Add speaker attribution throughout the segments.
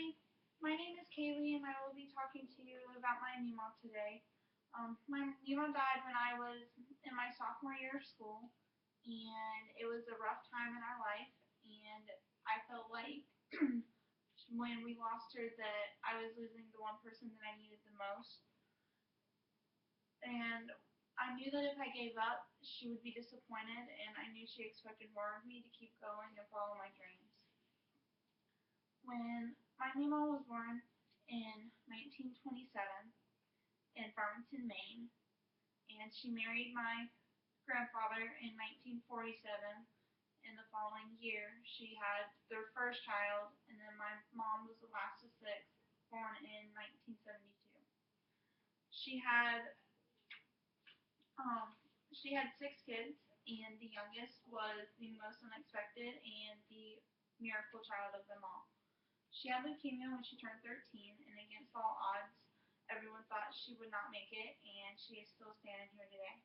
Speaker 1: Hi, my name is Kaylee and I will be talking to you about my Mima today. My Mima died when I was in my sophomore year of school, and it was a rough time in our life, and I felt like when we lost her that I was losing the one person that I needed the most, and I knew that if I gave up, she would be disappointed, and I knew she expected more of me to keep going and follow my dreams. When my Mima was born in 1927 in Farmington, Maine, and she married my grandfather in 1947. In the following year, she had their first child, and then my mom was the last of six, born in 1972. She had um, she had six kids, and the youngest was the most unexpected and the miracle child of them all. She had leukemia when she turned 13, and against all odds, everyone thought she would not make it, and she is still standing here today.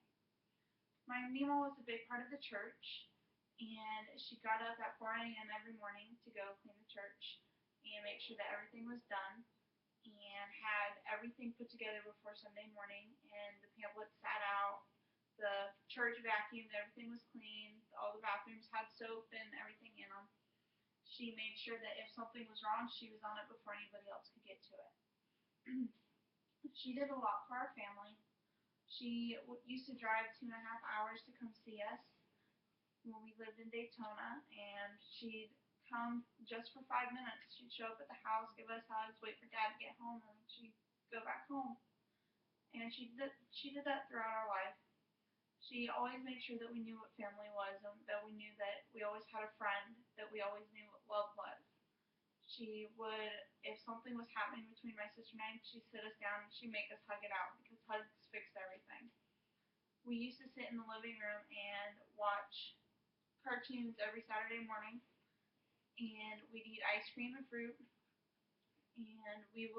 Speaker 1: My Mima was a big part of the church, and she got up at 4 a.m. every morning to go clean the church and make sure that everything was done, and had everything put together before Sunday morning, and the pamphlets sat out, the church vacuumed, everything was clean, all the bathrooms had soap and everything in them. She made sure that if something was wrong, she was on it before anybody else could get to it. She did a lot for our family. She used to drive 2.5 hours to come see us when we lived in Daytona, and she'd come just for 5 minutes. She'd show up at the house, give us hugs, wait for Dad to get home, and she'd go back home. And she did that throughout our life. She always made sure that we knew what family was, and that we knew that we always had a friend, that we always knew what love was. She would, if something was happening between my sister and I, she'd sit us down and she'd make us hug it out because hugs fixed everything. We used to sit in the living room and watch cartoons every Saturday morning, and we'd eat ice cream and fruit, and we'd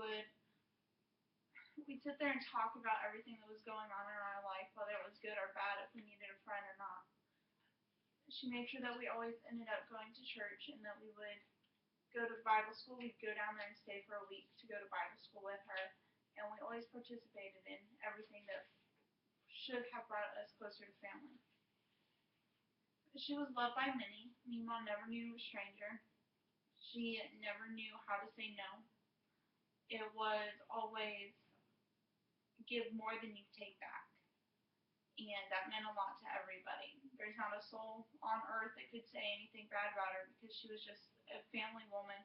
Speaker 1: sit there and talk about everything that was going on in our life, whether it was good or bad, if we needed a friend or not. She made sure that we always ended up going to church, and that we would go to Bible school. We'd go down there and stay for a week to go to Bible school with her, and we always participated in everything that should have brought us closer to family. She was loved by many. Mima never knew a stranger. She never knew how to say no. It was always give more than you take back. And that meant a lot to everybody. There's not a soul on earth that could say anything bad about her, because she was just a family woman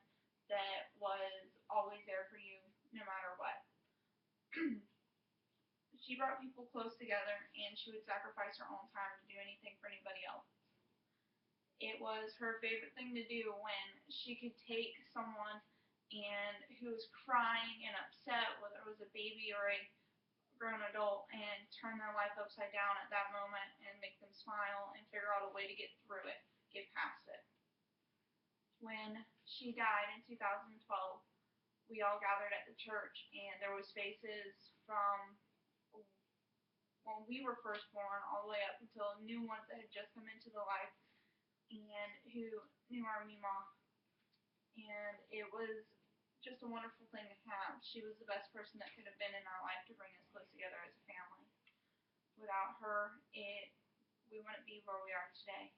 Speaker 1: that was always there for you no matter what. She brought people close together, and she would sacrifice her own time to do anything for anybody else. It was her favorite thing to do when she could take someone and who was crying and upset, whether it was a baby or a grown adult, and turn their life upside down at that moment and make them smile and figure out a way to get through it, get past it. When she died in 2012, we all gathered at the church, and there was faces from when we were first born all the way up until new ones that had just come into the life and who knew our Mima. And it was just a wonderful thing to have. She was the best person that could have been in our life to bring us close together as a family. Without her, we wouldn't be where we are today.